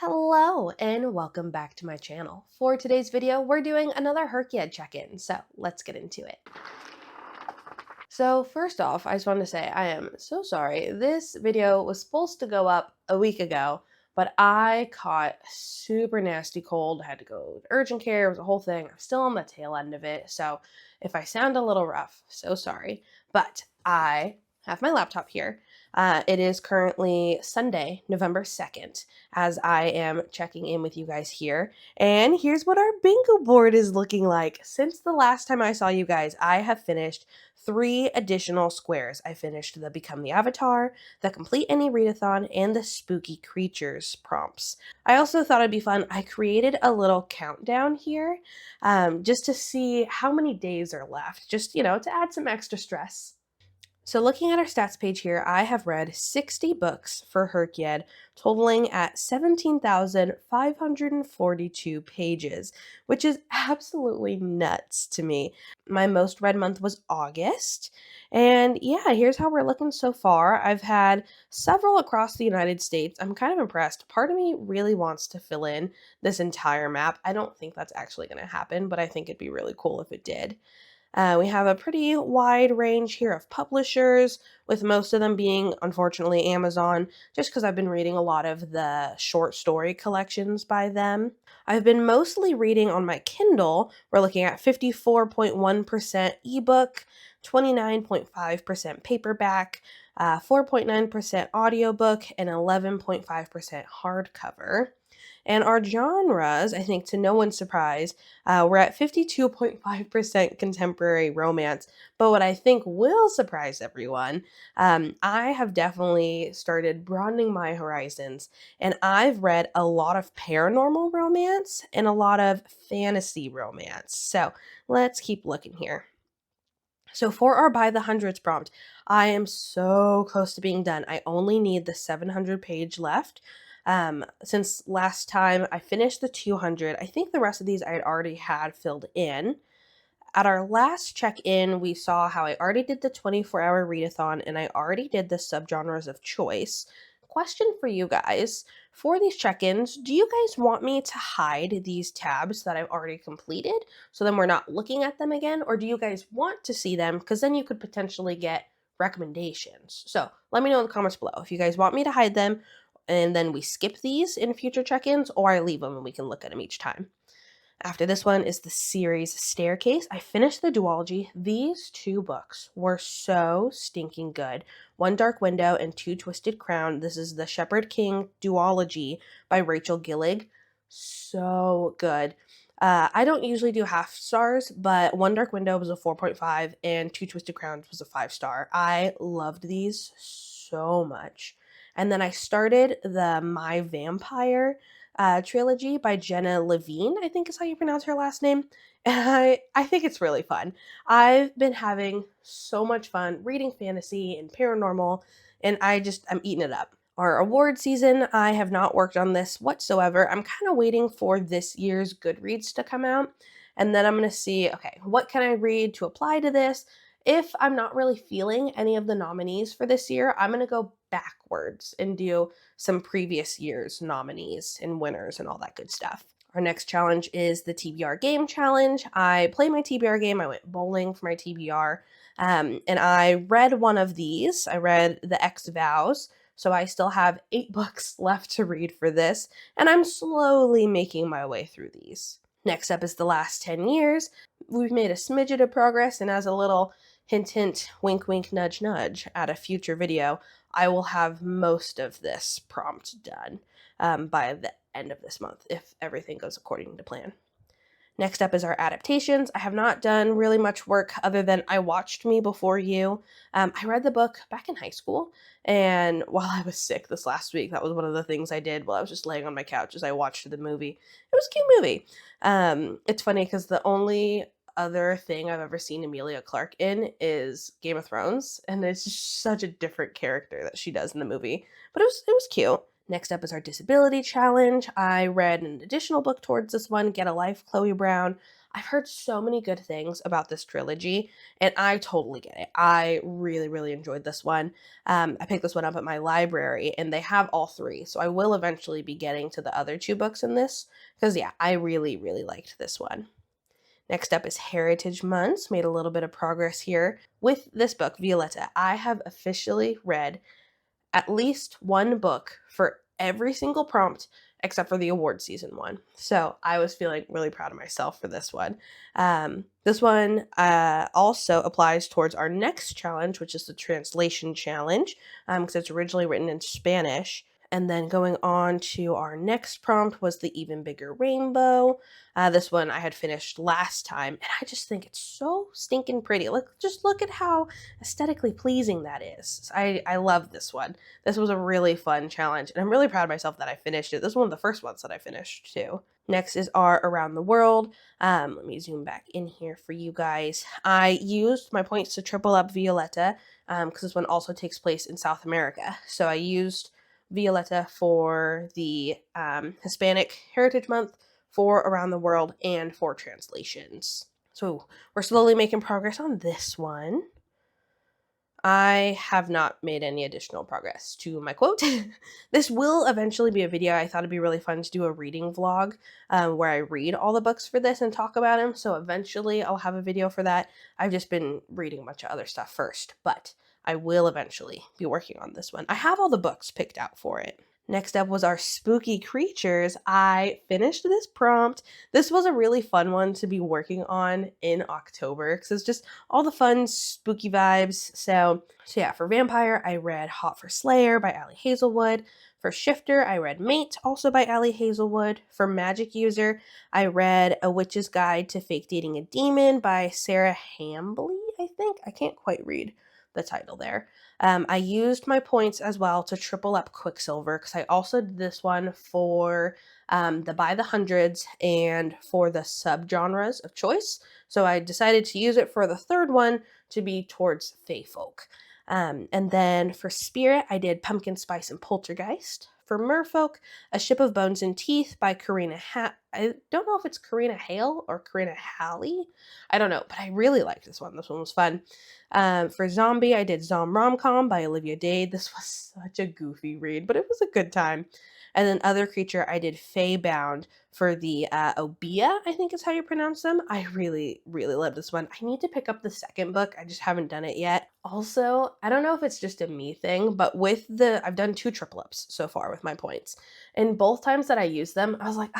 Hello and welcome back to my channel. For today's video, we're doing another HRCYED check-in, so let's get into it. So first off, I just wanted to say I am so sorry. This video was supposed to go up a week ago, but I caught a super nasty cold. I had to go to urgent care. It was a whole thing. I'm still on the tail end of it, so if I sound a little rough, so sorry. But I have my laptop here. It is currently Sunday, November 2nd, as I am checking in with you guys here. And here's what our bingo board is looking like. Since the last time I saw you guys, I have finished 3 additional squares. I finished the Become the Avatar, the Complete Any Readathon, and the Spooky Creatures prompts. I also thought it'd be fun. I created a little countdown here just to see how many days are left, just, to add some extra stress. So looking at our stats page here, I have read 60 books for HRCYED, totaling at 17,542 pages, which is absolutely nuts to me. My most read month was August. And yeah, here's how we're looking so far. I've had several across the United States. I'm kind of impressed. Part of me really wants to fill in this entire map. I don't think that's actually going to happen, but I think it'd be really cool if it did. We have a pretty wide range here of publishers, with most of them being, unfortunately, Amazon, just because I've been reading a lot of the short story collections by them. I've been mostly reading on my Kindle. We're looking at 54.1% ebook, 29.5% paperback, 4.9% audiobook, and 11.5% hardcover. And our genres, I think to no one's surprise, we're at 52.5% contemporary romance. But what I think will surprise everyone, I have definitely started broadening my horizons, and I've read a lot of paranormal romance and a lot of fantasy romance. So let's keep looking here. So for our by the hundreds prompt, I am so close to being done. I only need the 700 page left. Since last time I finished the 200, I think the rest of these I had already had filled in. At our last check-in, we saw how I already did the 24-hour readathon and I already did the subgenres of choice. Question for you guys. For these check-ins, do you guys want me to hide these tabs that I've already completed so then we're not looking at them again? Or do you guys want to see them? Because then you could potentially get recommendations. So let me know in the comments below if you guys want me to hide them and then we skip these in future check-ins, or I leave them and we can look at them each time. After this one is the series Staircase. I finished the duology. These 2 books were so stinking good. One Dark Window and Two Twisted Crown. This is the Shepherd King duology by Rachel Gillig. So good. I don't usually do half stars, but One Dark Window was a 4.5 and Two Twisted Crowns was a 5-star. I loved these so much. And then I started the My Vampire trilogy by Jenna Levine, I think is how you pronounce her last name. And I think it's really fun. I've been having so much fun reading fantasy and paranormal, and I'm eating it up. Our award season, I have not worked on this whatsoever. I'm kind of waiting for this year's Goodreads to come out, and then I'm going to see, okay, what can I read to apply to this? If I'm not really feeling any of the nominees for this year, I'm going to go backwards and do some previous year's nominees and winners and all that good stuff. Our next challenge is the TBR game challenge. I play my TBR game. I went bowling for my TBR. And I read one of these. I read The X Vows. So I still have 8 books left to read for this. And I'm slowly making my way through these. Next up is The Last 10 Years. We've made a smidget of progress, and as a little hint, hint, wink, wink, nudge, nudge at a future video, I will have most of this prompt done by the end of this month, if everything goes according to plan. Next up is our adaptations. I have not done really much work other than I Watched Me Before You. I read the book back in high school, and while I was sick this last week, that was one of the things I did while I was just laying on my couch as I watched the movie. It was a cute movie. It's funny because the only other thing I've ever seen Emilia Clarke in is Game of Thrones, and it's just such a different character that she does in the movie. But it was cute. Next up is our disability challenge. I read an additional book towards this one, Get a Life, Chloe Brown. I've heard so many good things about this trilogy, and I totally get it. I really, really enjoyed this one. I picked this one up at my library, and they have all three, so I will eventually be getting to the other two books in this, because yeah, I really, really liked this one. Next up is Heritage Months. Made a little bit of progress here. With this book, Violetta, I have officially read at least one book for every single prompt except for the award season one. So I was feeling really proud of myself for this one. This one also applies towards our next challenge, which is the translation challenge, because it's originally written in Spanish. And then going on to our next prompt was the Even Bigger Rainbow. This one I had finished last time, and I just think it's so stinking pretty. Just look at how aesthetically pleasing that is. I love this one. This was a really fun challenge, and I'm really proud of myself that I finished it. This is one of the first ones that I finished too. Next is our Around the World. Let me zoom back in here for you guys. I used my points to triple up Violetta, because this one also takes place in South America. So I used Violetta for the Hispanic Heritage Month, for Around the World, and for translations. So we're slowly making progress on this one. I have not made any additional progress to my quote. This will eventually be a video. I thought it'd be really fun to do a reading vlog where I read all the books for this and talk about them. So eventually I'll have a video for that. I've just been reading a bunch of other stuff first, but I will eventually be working on this one. I have all the books picked out for it. Next up was our spooky creatures. I finished this prompt. This was a really fun one to be working on in October because it's just all the fun spooky vibes. So yeah, for vampire, I read Hot for Slayer by Ali Hazelwood. For shifter, I read Mate, also by Ali Hazelwood. For magic user, I read A Witch's Guide to Fake Dating a Demon by Sarah Hambly, I think. I can't quite read the title there. I used my points as well to triple up Quicksilver because I also did this one for the by the hundreds and for the subgenres of choice. So I decided to use it for the third one to be towards Fae folk. And then for Spirit, I did Pumpkin Spice and Poltergeist. For Merfolk, A Ship of Bones and Teeth by I don't know if it's Karina Hale or Karina Halley. I don't know, but I really liked this one. This one was fun. For Zombie, I did Zom Romcom by Olivia Dade. This was such a goofy read, but it was a good time. And then Other Creature, I did Fae Bound for the Obia, I think is how you pronounce them. I really, really love this one. I need to pick up the second book. I just haven't done it yet. Also, I don't know if it's just a me thing, but I've done 2 triple ups so far with my points. And both times that I used them, I was like,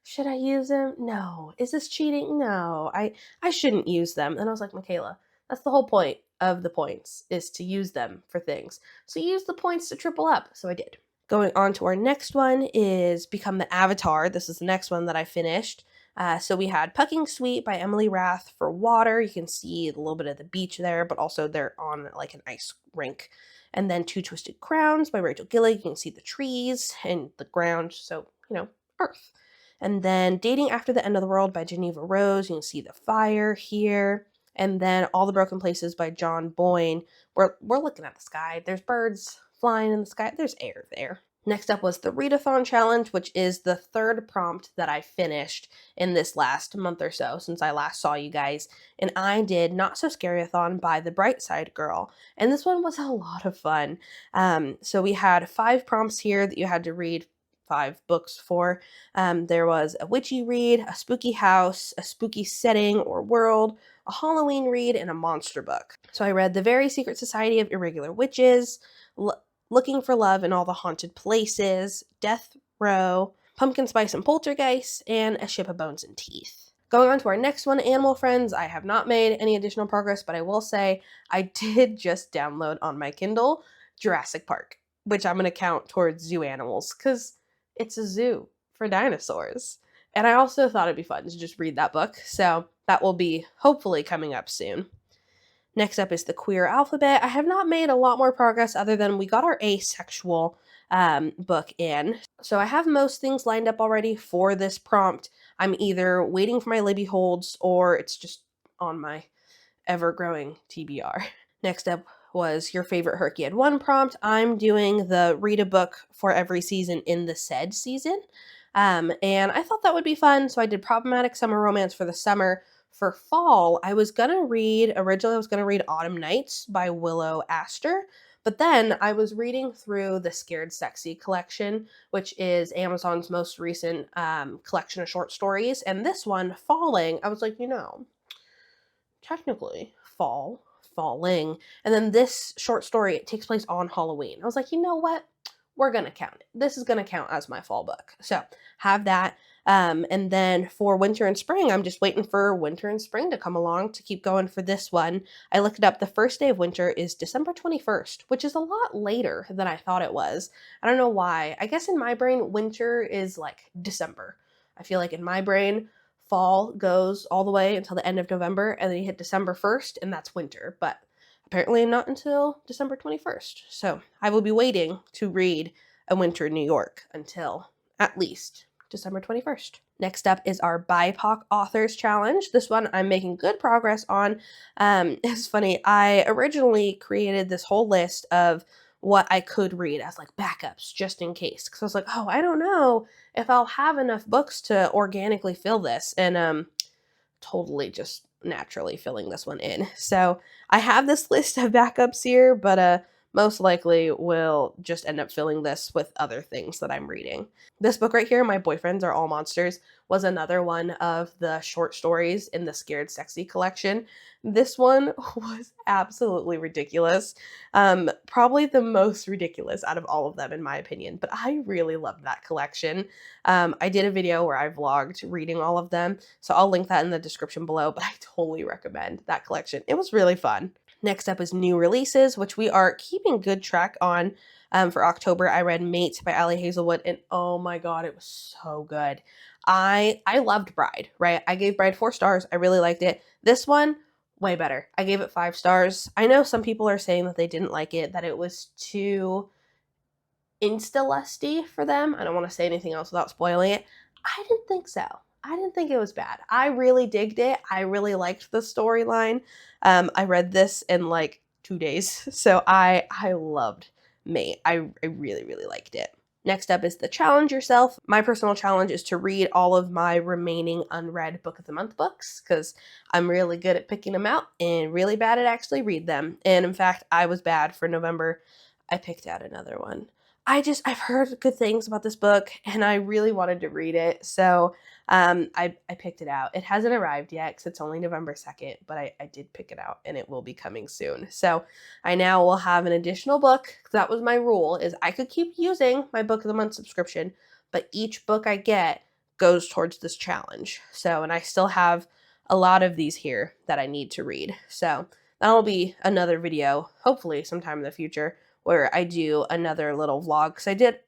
should I use them? No. Is this cheating? No. I shouldn't use them. And I was like, Michaela, that's the whole point of the points, is to use them for things. So use the points to triple up. So I did. Going on to our next one is Become the Avatar. This is the next one that I finished. So we had Pucking Sweet by Emily Rath for water. You can see a little bit of the beach there, but also they're on like an ice rink. And then Two Twisted Crowns by Rachel Gillig. You can see the trees and the ground, so, earth. And then Dating After the End of the World by Geneva Rose. You can see the fire here. And then All the Broken Places by John Boyne. We're looking at the sky. There's birds flying in the sky. There's air there. Next up was the Readathon challenge, which is the third prompt that I finished in this last month or so since I last saw you guys. And I did Not So Scaryathon by The Bright Side Girl. And this one was a lot of fun. So we had 5 prompts here that you had to read 5 books for. There was a witchy read, a spooky house, a spooky setting or world, a Halloween read, and a monster book. So I read The Very Secret Society of Irregular Witches, Looking for Love in All the Haunted Places, Death Row, Pumpkin Spice and Poltergeist, and A Ship of Bones and Teeth. Going on to our next one, Animal Friends. I have not made any additional progress, but I will say I did just download on my Kindle Jurassic Park, which I'm going to count towards zoo animals because it's a zoo for dinosaurs. And I also thought it'd be fun to just read that book, so that will be hopefully coming up soon. Next up is the Queer Alphabet. I have not made a lot more progress other than we got our asexual book in. So I have most things lined up already for this prompt. I'm either waiting for my Libby holds or it's just on my ever-growing TBR. Next up was your favorite HRCYED 1 prompt. I'm doing the read a book for every season in the said season. And I thought that would be fun. So I did problematic summer romance for the summer. For fall, originally I was going to read Autumn Nights by Willow Astor. But then I was reading through the Scared Sexy collection, which is Amazon's most recent collection of short stories. And this one, Falling, I was like, technically falling. And then this short story, it takes place on Halloween. I was like, you know what? We're going to count it. This is going to count as my fall book. So have that. And then for winter and spring, I'm just waiting for winter and spring to come along to keep going for this one. I looked it up. The first day of winter is December 21st, which is a lot later than I thought it was. I don't know why. I guess in my brain, winter is like December. I feel like in my brain, fall goes all the way until the end of November, and then you hit December 1st, and that's winter. But apparently not until December 21st. So I will be waiting to read A Winter in New York until at least December 21st. Next up is our BIPOC Authors Challenge. This one I'm making good progress on. It's funny, I originally created this whole list of what I could read as like backups just in case. Because I was like, oh, I don't know if I'll have enough books to organically fill this. And totally just naturally filling this one in. So I have this list of backups here, but most likely will just end up filling this with other things that I'm reading. This book right here, My Boyfriends Are All Monsters, was another one of the short stories in the Scared Sexy collection. This one was absolutely ridiculous. Probably the most ridiculous out of all of them, in my opinion, but I really loved that collection. I did a video where I vlogged reading all of them, so I'll link that in the description below, but I totally recommend that collection. It was really fun. Next up is new releases, which we are keeping good track on. For October, I read Mate by Ali Hazelwood, and oh my god, it was so good. I loved Bride, right? I gave Bride 4 stars. I really liked it. This one, way better. I gave it 5 stars. I know some people are saying that they didn't like it, that it was too insta-lusty for them. I don't want to say anything else without spoiling it. I didn't think so. I didn't think it was bad. I really digged it. I really liked the storyline. I read this in like 2 days, so I loved Mate. I really, really liked it. Next up is the Challenge Yourself. My personal challenge is to read all of my remaining unread Book of the Month books, because I'm really good at picking them out and really bad at actually read them. And in fact, I was bad for November. I picked out another one. I've heard good things about this book, and I really wanted to read it, so I picked it out. It hasn't arrived yet because it's only November 2nd, but I did pick it out, and it will be coming soon. So I now will have an additional book. That was my rule, is I could keep using my Book of the Month subscription, but each book I get goes towards this challenge. So, and I still have a lot of these here that I need to read. So that'll be another video, hopefully sometime in the future, where I do another little vlog, because I did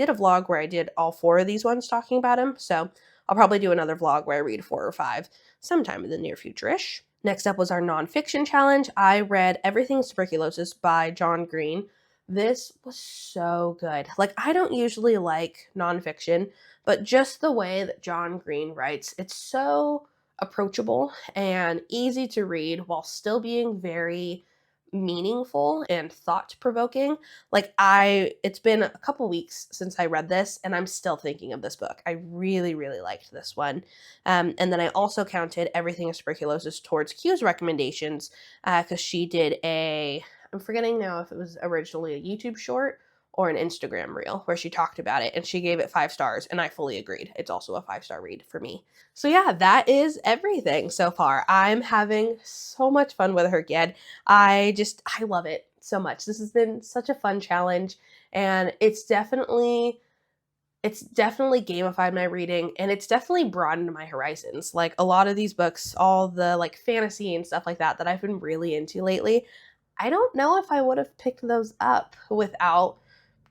a vlog where I did all 4 of these ones talking about them, so I'll probably do another vlog where I read 4 or 5 sometime in the near future-ish. Next up was our nonfiction challenge. I read Everything's Tuberculosis by John Green. This was so good. Like, I don't usually like nonfiction, but just the way that John Green writes, it's so approachable and easy to read while still being very meaningful and thought-provoking. It's been a couple weeks since I read this, and I'm still thinking of this book. I really, really liked this one. And then I also counted Everything is Tuberculosis towards Q's recommendations, because she did I'm forgetting now if it was originally a YouTube short or an Instagram reel where she talked about it, and she gave it 5 stars, and I fully agreed. It's also a 5-star read for me. So yeah, that is everything so far. I'm having so much fun with HRCYED. I love it so much. This has been such a fun challenge, and it's definitely gamified my reading, and it's definitely broadened my horizons. Like, a lot of these books, all the like fantasy and stuff like that I've been really into lately, I don't know if I would have picked those up without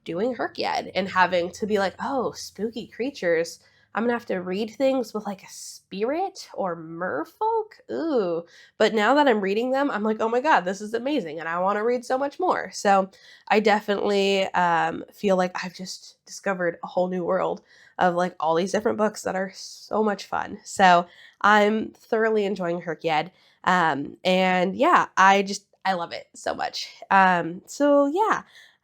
doing HRCYED and having to be like, oh, spooky creatures. I'm gonna have to read things with like a spirit or merfolk. Ooh. But now that I'm reading them, I'm like, oh my god, this is amazing, and I want to read so much more. So I definitely feel like I've just discovered a whole new world of like all these different books that are so much fun. So I'm thoroughly enjoying HRCYED. And yeah, I love it so much. So yeah,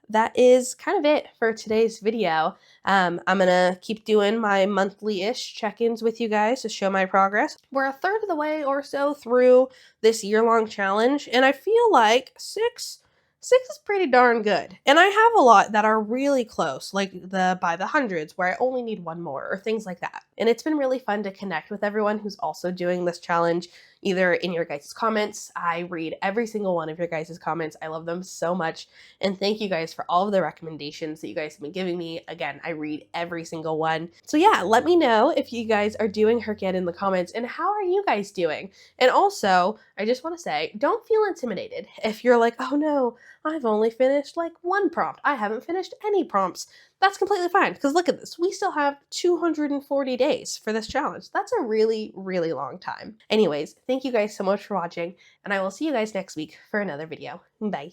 that is kind of it for today's video. I'm gonna keep doing my monthly-ish check-ins with you guys to show my progress. We're a third of the way or so through this year-long challenge, and I feel like six is pretty darn good. And I have a lot that are really close, like the by the hundreds, where I only need one more, or things like that. And it's been really fun to connect with everyone who's also doing this challenge, either in your guys' comments. I read every single one of your guys' comments. I love them so much. And thank you guys for all of the recommendations that you guys have been giving me. Again, I read every single one. So yeah, let me know if you guys are doing HRCYED in the comments, and how are you guys doing? And also, I just want to say, don't feel intimidated if you're like, oh no, I've only finished like one prompt. I haven't finished any prompts. That's completely fine, because look at this. We still have 240 days for this challenge. That's a really, really long time. Anyways, thank you guys so much for watching, and I will see you guys next week for another video. Bye.